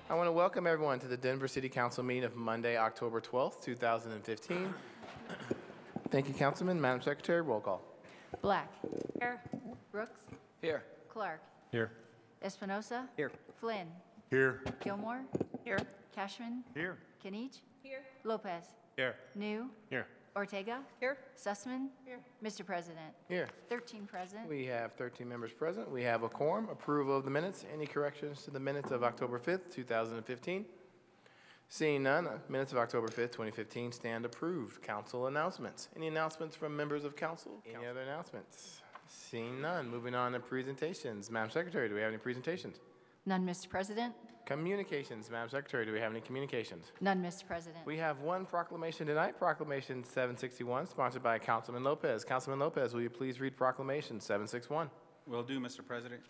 I want to welcome everyone to the Denver City Council meeting of Monday, October 12th, 2015. Thank you, Councilman. Madam Secretary, roll call. Black. Here. Brooks. Here. Clark. Here. Espinosa. Here. Flynn. Here. Gilmore. Here. Cashman. Here. Kinich. Here. Lopez. Here. New. Here. Ortega. Here. Sussman. Here. Mr. President. Here. 13 present. We have 13 members present. We have a quorum. Approval of the minutes. Any corrections to the minutes of October 5th, 2015? Seeing none, minutes of October 5th, 2015 stand approved. Council announcements. Any announcements from members of council? Any other announcements? Seeing none, moving on to presentations. Madam Secretary, do we have any presentations? None, Mr. President. Communications. Madam Secretary, do we have any communications? None, Mr. President. We have one proclamation tonight, Proclamation 761, sponsored by Councilman Lopez. Councilman Lopez, will you please read Proclamation 761? Will do, Mr. President.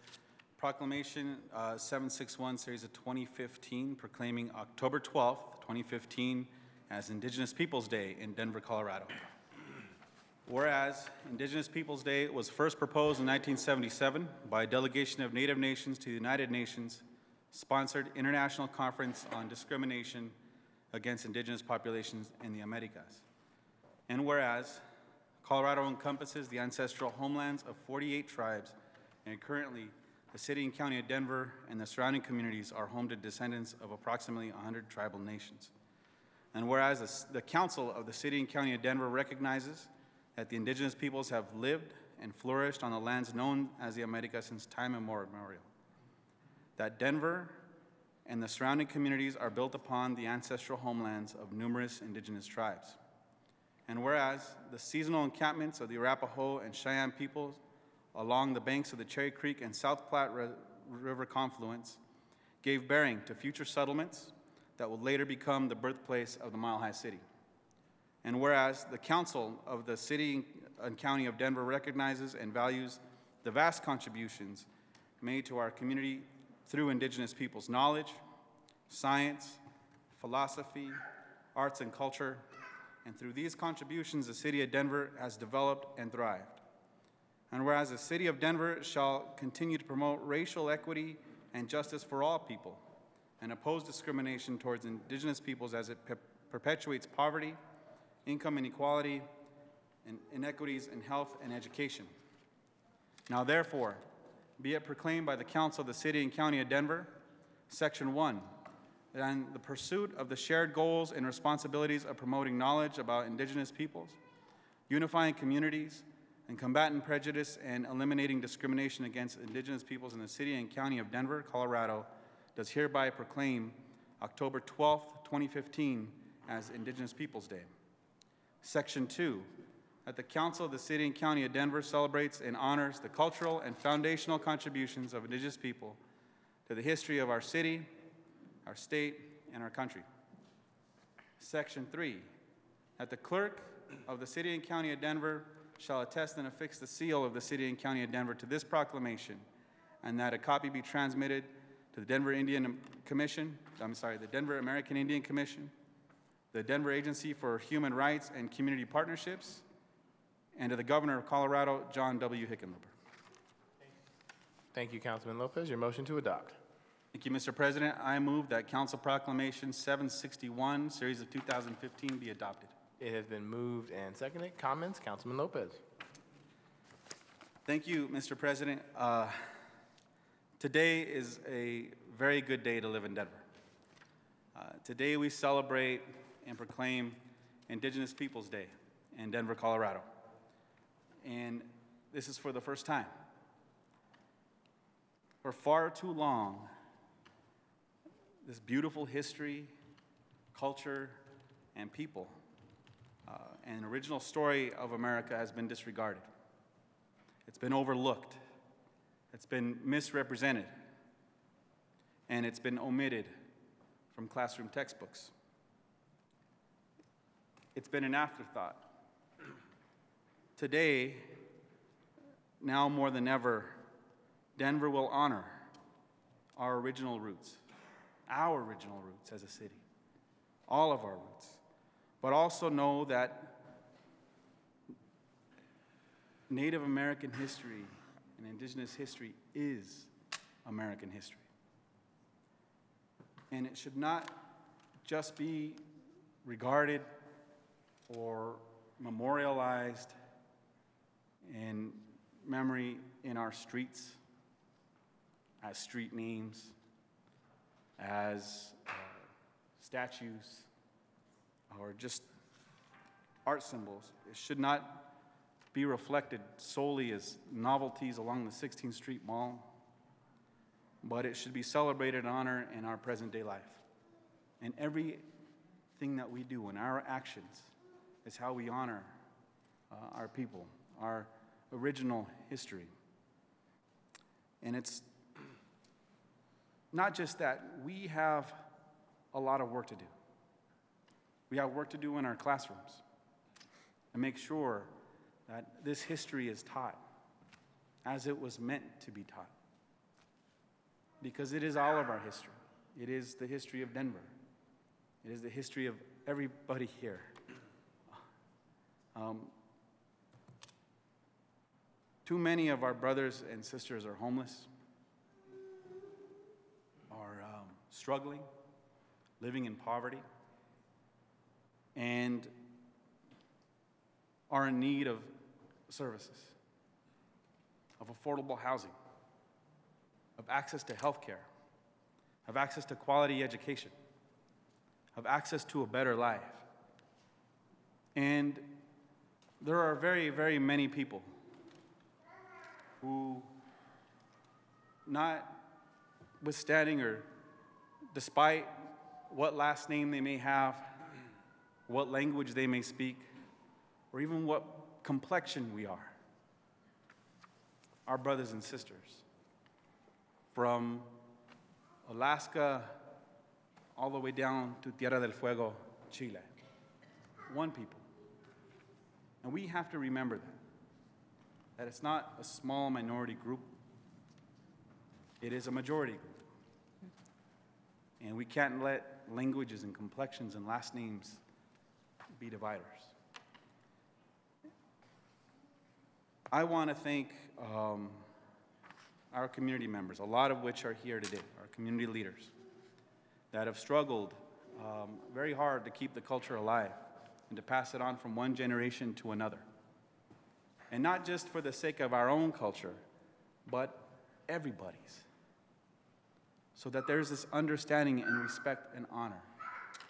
Proclamation 761, Series of 2015, proclaiming October 12th, 2015, as Indigenous Peoples Day in Denver, Colorado. Whereas Indigenous Peoples Day was first proposed in 1977 by a delegation of Native nations to the United Nations sponsored International Conference on Discrimination Against Indigenous Populations in the Americas. And whereas Colorado encompasses the ancestral homelands of 48 tribes, and currently the city and county of Denver and the surrounding communities are home to descendants of approximately 100 tribal nations. And whereas the Council of the City and County of Denver recognizes that the Indigenous peoples have lived and flourished on the lands known as the Americas since time immemorial, that Denver and the surrounding communities are built upon the ancestral homelands of numerous Indigenous tribes. And whereas the seasonal encampments of the Arapaho and Cheyenne peoples along the banks of the Cherry Creek and South Platte River confluence gave bearing to future settlements that would later become the birthplace of the Mile High City. And whereas the Council of the City and County of Denver recognizes and values the vast contributions made to our community through Indigenous peoples' knowledge, science, philosophy, arts, and culture, and through these contributions, the City of Denver has developed and thrived. And whereas the City of Denver shall continue to promote racial equity and justice for all people and oppose discrimination towards Indigenous peoples as it perpetuates poverty, income inequality, and inequities in health and education. Now therefore, be it proclaimed by the Council of the City and County of Denver, Section 1, that in the pursuit of the shared goals and responsibilities of promoting knowledge about Indigenous peoples, unifying communities, and combating prejudice and eliminating discrimination against Indigenous peoples in the City and County of Denver, Colorado, does hereby proclaim October 12th, 2015 as Indigenous Peoples Day. Section 2, that the Council of the City and County of Denver celebrates and honors the cultural and foundational contributions of Indigenous people to the history of our city, our state, and our country. Section 3, that the Clerk of the City and County of Denver shall attest and affix the seal of the City and County of Denver to this proclamation, and that a copy be transmitted to the Denver American Indian Commission, the Denver Agency for Human Rights and Community Partnerships, and to the Governor of Colorado, John W. Hickenlooper. Thank you, Councilman Lopez. Your motion to adopt. Thank you, Mr. President. I move that Council Proclamation 761, Series of 2015, be adopted. It has been moved and seconded. Comments? Councilman Lopez. Thank you, Mr. President. Today is a very good day to live in Denver. Today we celebrate and proclaim Indigenous Peoples Day in Denver, Colorado. And this is for the first time. For far too long, this beautiful history, culture, and people and original story of America has been disregarded. It's been overlooked. It's been misrepresented. And it's been omitted from classroom textbooks. It's been an afterthought. Today, now more than ever, Denver will honor our original roots as a city, all of our roots, but also know that Native American history and Indigenous history is American history. And it should not just be regarded or memorialized in memory in our streets as street names, as statues, or just art symbols. It should not be reflected solely as novelties along the 16th Street Mall, but it should be celebrated and honored in our present-day life. And everything that we do in our actions is how we honor our people, our original history. And it's not just that. We have a lot of work to do. We have work to do in our classrooms and make sure that this history is taught as it was meant to be taught. Because it is all of our history. It is the history of Denver. It is the history of everybody here. Too many of our brothers and sisters are homeless, are struggling, living in poverty, and are in need of services, of affordable housing, of access to health care, of access to quality education, of access to a better life. And there are very, very many people who, notwithstanding or despite what last name they may have, what language they may speak, or even what complexion we are, our brothers and sisters, from Alaska all the way down to Tierra del Fuego, Chile. One people. And we have to remember that it's not a small minority group, it is a majority group. And we can't let languages and complexions and last names be dividers. I want to thank our community members, a lot of which are here today, our community leaders, that have struggled very hard to keep the culture alive and to pass it on from one generation to another. And not just for the sake of our own culture, but everybody's. So that there's this understanding and respect and honor.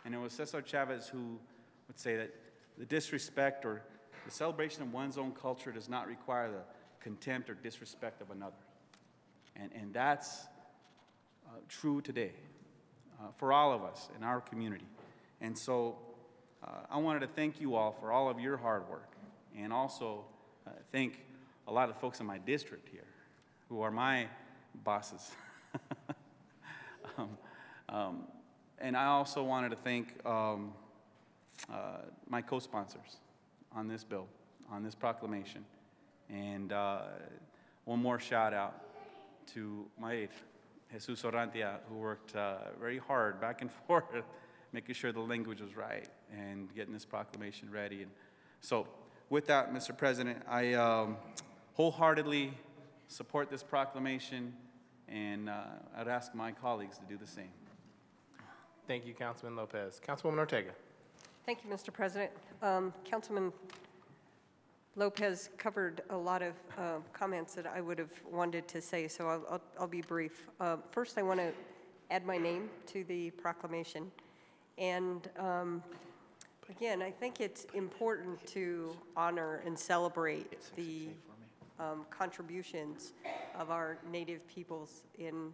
And it was Cesar Chavez who would say that the disrespect or the celebration of one's own culture does not require the contempt or disrespect of another. And that's true today for all of us in our community. And so I wanted to thank you all for all of your hard work, and also thank a lot of folks in my district here who are my bosses. And I also wanted to thank my co-sponsors on this bill, on this proclamation. And one more shout out to my aide, Jesus Orrantia, who worked very hard back and forth, making sure the language was right and getting this proclamation ready. And so with that, Mr. President, I wholeheartedly support this proclamation, and I'd ask my colleagues to do the same. Thank you, Councilman Lopez. Councilwoman Ortega. Thank you, Mr. President. Councilman Lopez covered a lot of comments that I would have wanted to say, so I'll be brief. First, I want to add my name to the proclamation. And again, I think it's important to honor and celebrate the contributions of our Native peoples in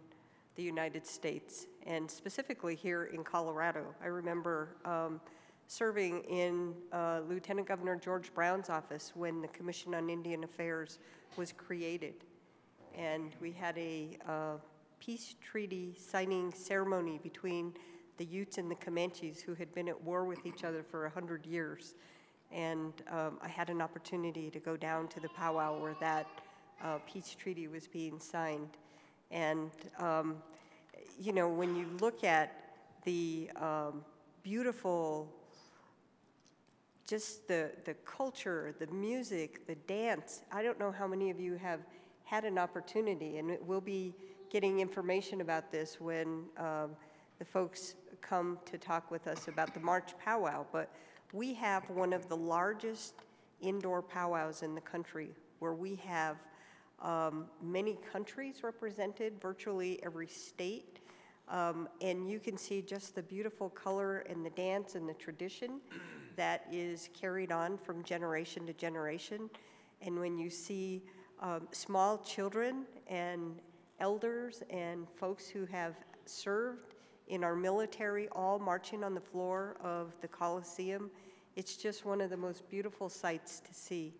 the United States, and specifically here in Colorado. I remember serving in Lieutenant Governor George Brown's office when the Commission on Indian Affairs was created. And we had a peace treaty signing ceremony between the Utes and the Comanches, who had been at war with each other for 100 years. And I had an opportunity to go down to the powwow where that peace treaty was being signed. And, you know, when you look at the beautiful, just the culture, the music, the dance, I don't know how many of you have had an opportunity, and we'll be getting information about this when the folks come to talk with us about the March powwow, but we have one of the largest indoor powwows in the country, where we have many countries represented, virtually every state, and you can see just the beautiful color and the dance and the tradition that is carried on from generation to generation. And when you see small children and elders and folks who have served in our military all marching on the floor of the Coliseum, it's just one of the most beautiful sights to see.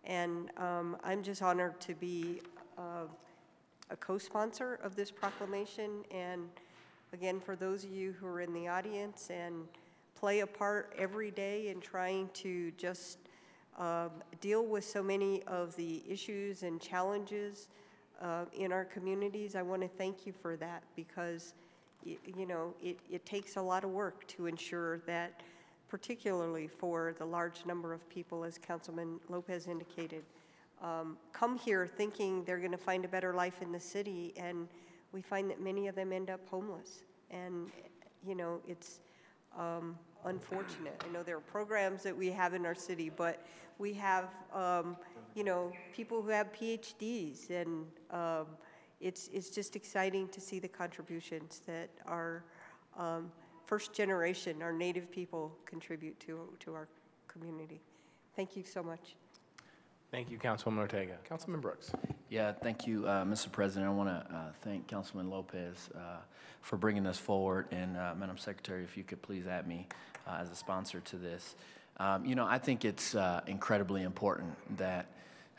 And I'm just honored to be a co-sponsor of this proclamation. And again, for those of you who are in the audience and play a part every day in trying to just deal with so many of the issues and challenges in our communities, I want to thank you for that, because it takes a lot of work to ensure that, particularly for the large number of people, as Councilman Lopez indicated, come here thinking they're going to find a better life in the city, and we find that many of them end up homeless. And, it's unfortunate. I know there are programs that we have in our city, but we have, people who have PhDs, and it's just exciting to see the contributions that our first generation, our Native people, contribute to our community. Thank you so much. Thank you, Councilwoman Ortega. Councilman Brooks. Yeah, thank you, Mr. President. I want to thank Councilman Lopez for bringing us forward, and Madam Secretary, if you could please add me as a sponsor to this. I think it's incredibly important that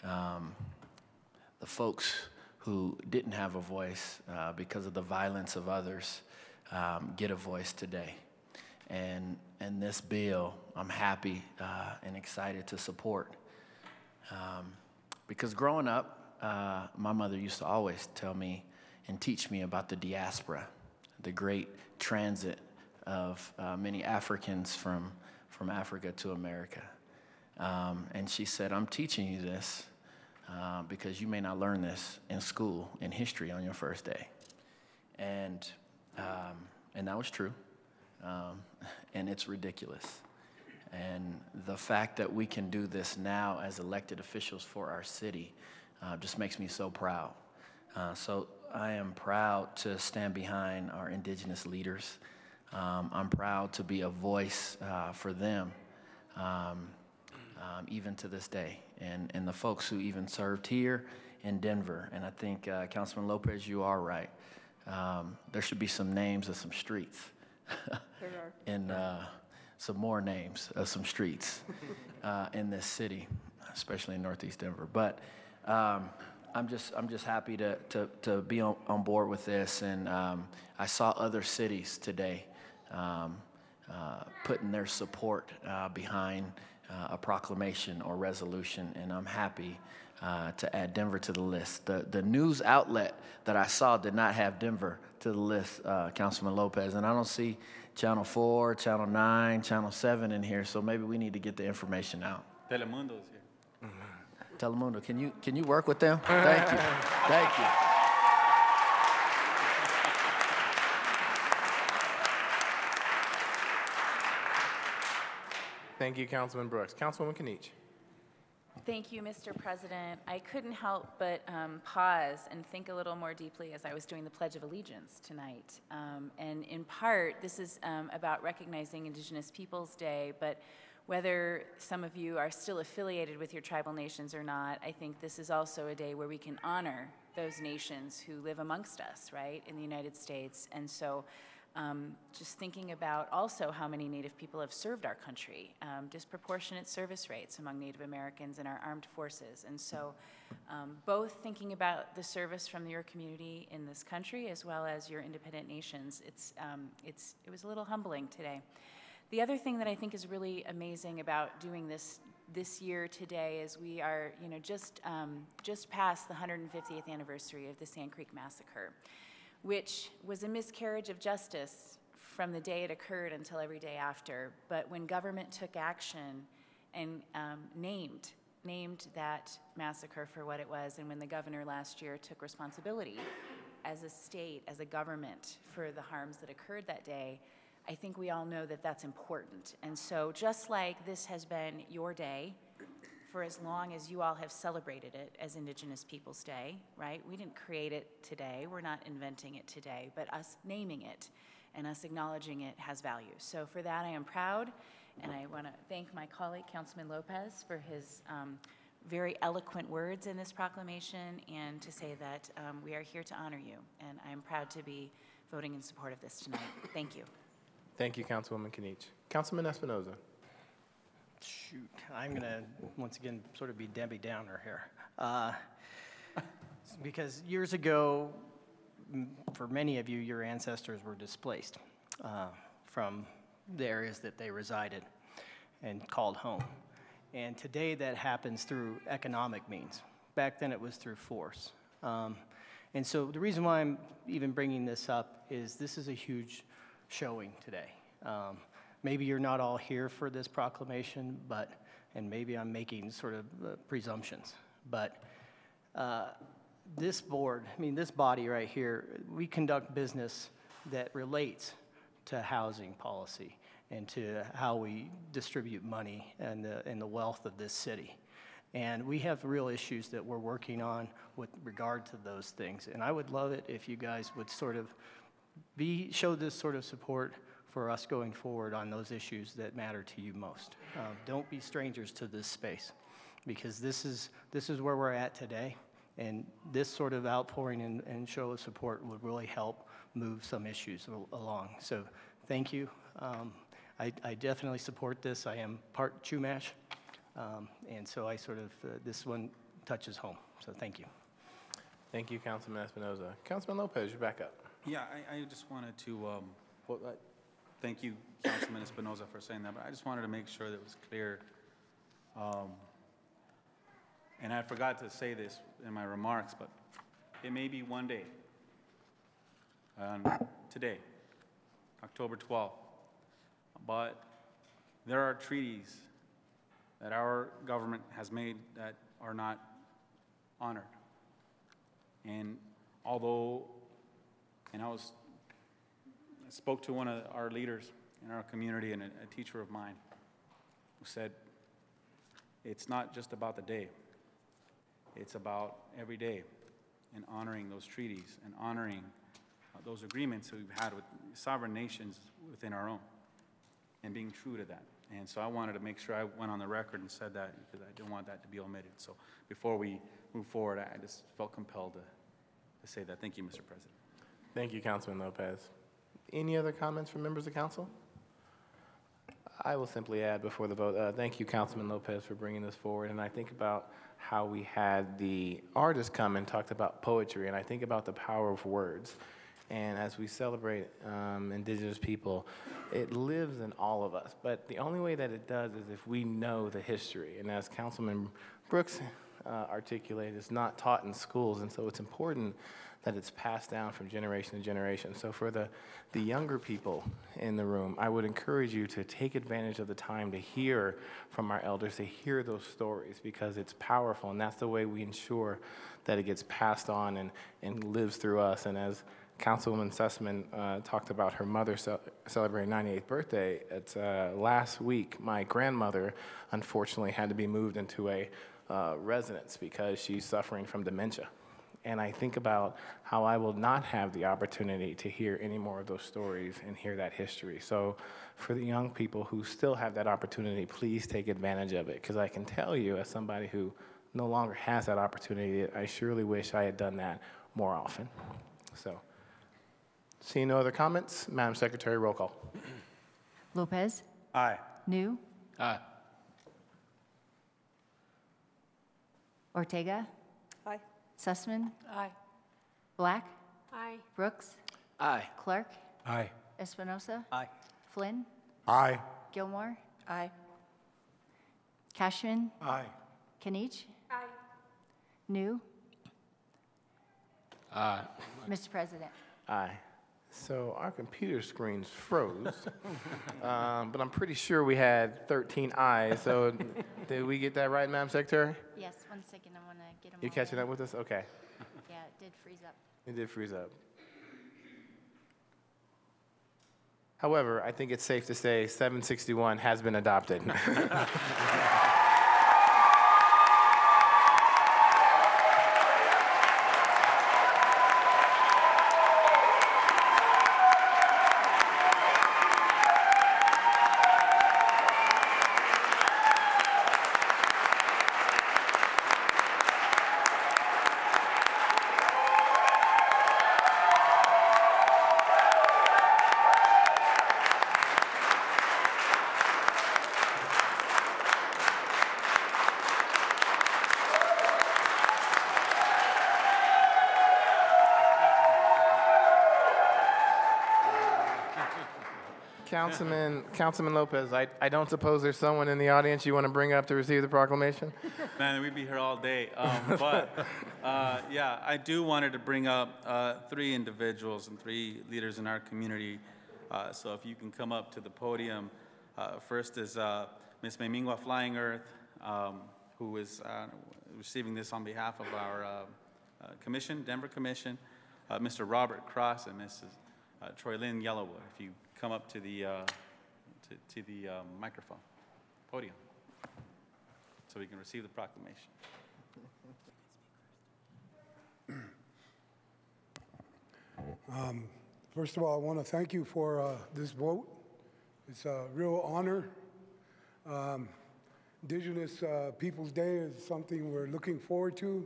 the folks who didn't have a voice because of the violence of others get a voice today. And this bill, I'm happy and excited to support. Because growing up, my mother used to always tell me and teach me about the diaspora, the great transit of many Africans from Africa to America. And she said, I'm teaching you this because you may not learn this in school, in history, on your first day. And that was true, and it's ridiculous. And the fact that we can do this now as elected officials for our city just makes me so proud. So I am proud to stand behind our Indigenous leaders. I'm proud to be a voice for them, even to this day, and the folks who even served here in Denver. And I think, Councilman Lopez, you are right. There should be some names of some streets. There are. And some more names of some streets in this city, especially in Northeast Denver. But I'm just happy to be on board with this. And I saw other cities today putting their support behind a proclamation or resolution, and I'm happy to add Denver to the list. The news outlet that I saw did not have Denver to the list, Councilman Lopez, and I don't see Channel 4, Channel 9, Channel 7 in here, so maybe we need to get the information out. Telemundo's here. Telemundo, can you work with them? Thank you. Thank you. Thank you, Councilman Brooks. Councilwoman Kniech. Thank you, Mr. President. I couldn't help but pause and think a little more deeply as I was doing the Pledge of Allegiance tonight. And in part, this is about recognizing Indigenous Peoples Day, but whether some of you are still affiliated with your tribal nations or not, I think this is also a day where we can honor those nations who live amongst us, right, in the United States. And so just thinking about also how many Native people have served our country, disproportionate service rates among Native Americans in our armed forces. And so both thinking about the service from your community in this country as well as your independent nations, it was a little humbling today. The other thing that I think is really amazing about doing this year today is we are, just past the 150th anniversary of the Sand Creek Massacre, which was a miscarriage of justice from the day it occurred until every day after. But when government took action and named that massacre for what it was, and when the governor last year took responsibility as a state, as a government, for the harms that occurred that day, I think we all know that that's important. And so just like this has been your day for as long as you all have celebrated it as Indigenous Peoples Day, right? We didn't create it today. We're not inventing it today, but us naming it and us acknowledging it has value. So for that, I am proud, and I want to thank my colleague, Councilman Lopez, for his very eloquent words in this proclamation, and to say that we are here to honor you, and I am proud to be voting in support of this tonight. Thank you. Thank you, Councilwoman Kinich. Councilman Espinoza. Shoot, I'm going to, once again, sort of be Debbie Downer here. Because years ago, for many of you, your ancestors were displaced from the areas that they resided and called home. And today that happens through economic means. Back then it was through force. And so the reason why I'm even bringing this up is this is a huge showing today. Maybe you're not all here for this proclamation, and maybe I'm making sort of presumptions, but this board, this body right here, we conduct business that relates to housing policy and to how we distribute money and the wealth of this city. And we have real issues that we're working on with regard to those things. And I would love it if you guys would sort of show this sort of support for us going forward on those issues that matter to you most. Don't be strangers to this space, because this is where we're at today. And this sort of outpouring and show of support would really help move some issues along. So thank you. I definitely support this. I am part Chumash, and so I sort of, this one touches home. So thank you. Thank you, Councilman Espinoza. Councilman Lopez, you're back up. Yeah, I just wanted to, thank you, Councilman Espinoza, for saying that, but I just wanted to make sure that it was clear. And I forgot to say this in my remarks, but it may be one day, today, October 12th, but there are treaties that our government has made that are not honored. And although, and I spoke to one of our leaders in our community, and a teacher of mine, who said, it's not just about the day, it's about every day, and honoring those treaties and honoring those agreements that we've had with sovereign nations within our own, and being true to that. And so I wanted to make sure I went on the record and said that, because I didn't want that to be omitted. So before we move forward, I just felt compelled to say that. Thank you, Mr. President. Thank you, Councilman Lopez. Any other comments from members of council? I will simply add before the vote, thank you, Councilman Lopez, for bringing this forward. And I think about how we had the artists come and talked about poetry, and I think about the power of words. And as we celebrate Indigenous people, it lives in all of us. But the only way that it does is if we know the history. And as Councilman Brooks articulated, it's not taught in schools. And so it's important that it's passed down from generation to generation. So for the younger people in the room, I would encourage you to take advantage of the time to hear from our elders, to hear those stories, because it's powerful. And that's the way we ensure that it gets passed on and lives through us. And as Councilwoman Sussman talked about her mother celebrating 98th birthday, it's last week my grandmother unfortunately had to be moved into a residence because she's suffering from dementia. And I think about how I will not have the opportunity to hear any more of those stories and hear that history. So for the young people who still have that opportunity, please take advantage of it, because I can tell you, as somebody who no longer has that opportunity, I surely wish I had done that more often. So, seeing no other comments, Madam Secretary, roll call. Lopez? Aye. New? Aye. Ortega? Aye. Sussman? Aye. Black? Aye. Brooks? Aye. Clark? Aye. Espinosa? Aye. Flynn? Aye. Gilmore? Aye. Cashman? Aye. Kinich? Aye. New? Aye. Mr. President? Aye. So our computer screens froze, but I'm pretty sure we had 13 ayes. So did we get that right, Madam Secretary? Yes, 1 second, I want to get them You catching up with us? Okay. Yeah, it did freeze up. It did freeze up. However, I think it's safe to say 761 has been adopted. Councilman Lopez, I don't suppose there's someone in the audience you want to bring up to receive the proclamation? Man, we'd be here all day. Yeah, I do wanted to bring up 3 individuals and 3 leaders in our community. So if you can come up to the podium. First is Ms. Memingua Flying Earth, who is receiving this on behalf of our commission, Denver Commission, Mr. Robert Cross, and Mrs. Troy Lynn Yellowwood. If you come up to the microphone, podium, so we can receive the proclamation. First of all, I want to thank you for this vote. It's a real honor. Indigenous Peoples Day is something we're looking forward to.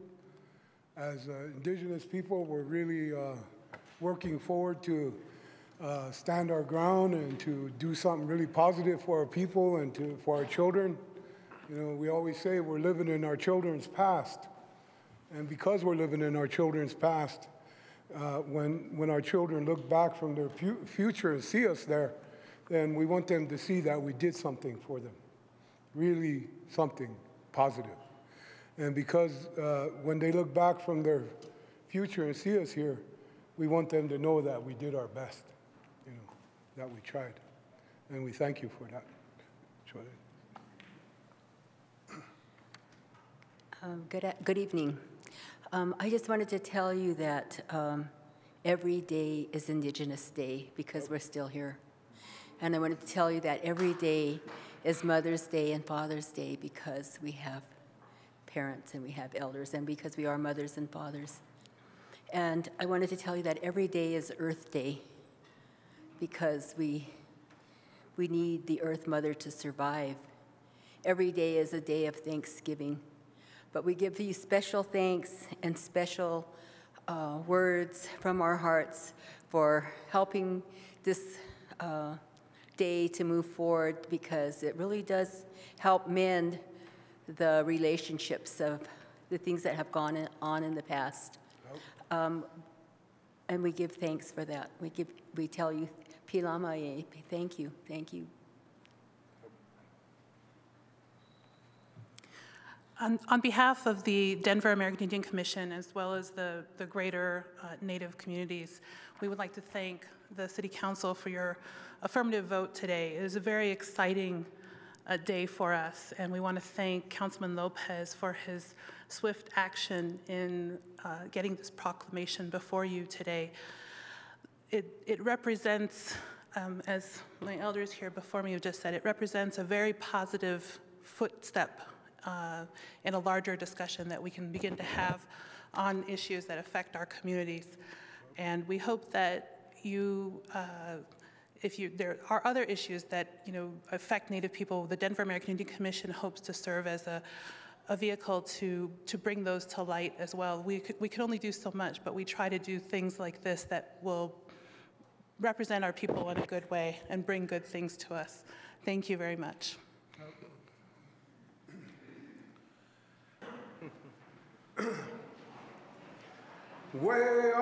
As Indigenous people, we're really working forward to stand our ground and to do something really positive for our people and for our children. You know, we always say we're living in our children's past. And because we're living in our children's past, when our children look back from their future and see us there, then we want them to see that we did something for them, really something positive. And because when they look back from their future and see us here, we want them to know that we did our best, you know, that we tried. And we thank you for that. Good evening. I just wanted to tell you that every day is Indigenous Day because we're still here. And I wanted to tell you that every day is Mother's Day and Father's Day because we have parents and we have elders and because we are mothers and fathers. And I wanted to tell you that every day is Earth Day because we need the Earth Mother to survive. Every day is a day of Thanksgiving. But we give you special thanks and special words from our hearts for helping this day to move forward because it really does help mend the relationships of the things that have gone on in the past. And we give thanks for that. We tell you, Pilamaye, thank you, thank you. On behalf of the Denver American Indian Commission, as well as the greater Native communities, we would like to thank the City Council for your affirmative vote today. It is a very exciting day for us, and we want to thank Councilman Lopez for his swift action in getting this proclamation before you today. It represents, as my elders here before me have just said, it represents a very positive footstep in a larger discussion that we can begin to have on issues that affect our communities. And we hope that there are other issues that affect Native people. The Denver American Indian Commission hopes to serve as a vehicle to bring those to light as well. We can only do so much, but we try to do things like this that will represent our people in a good way and bring good things to us. Thank you very much. Way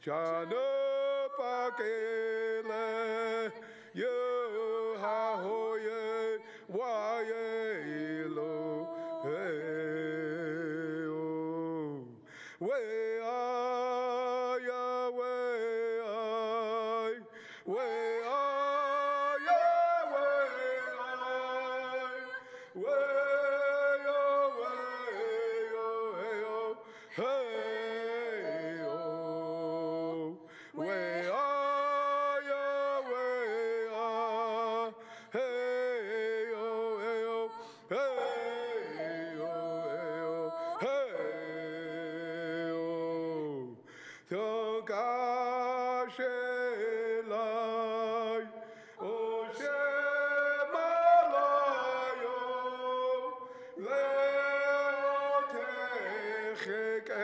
Chano pakele yo ha hoye waye lo hey o we ya we ya we hey oh way hey oh hey oh so gashelai o shemalayo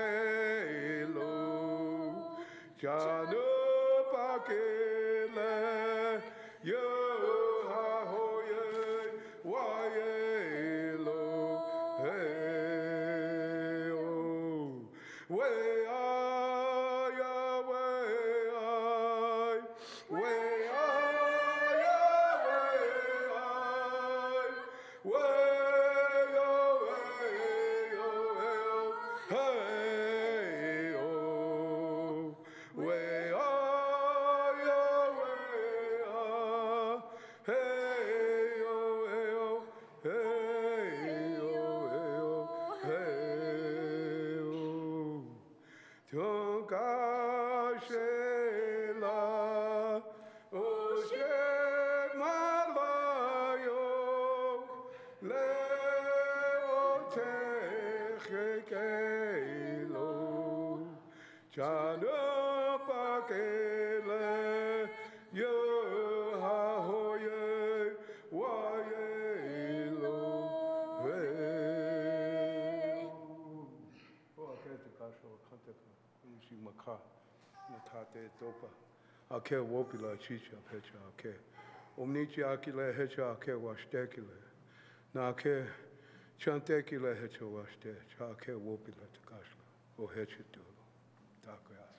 leotechekelo Chano pakele yo ha hoye waye lo hey oh we ya we ya we hey oh way hey oh hey oh Tokashela o shemalayo leo techekelo Chano pakele yo ha hoye waye lo hey o akete kasho kante kushi maka natate topa ake wopila chicha pecha ake omnichi akile hecha ake washtekile na ake chantekile hecha washte cha ake wopila takashla o hecha tulo takaya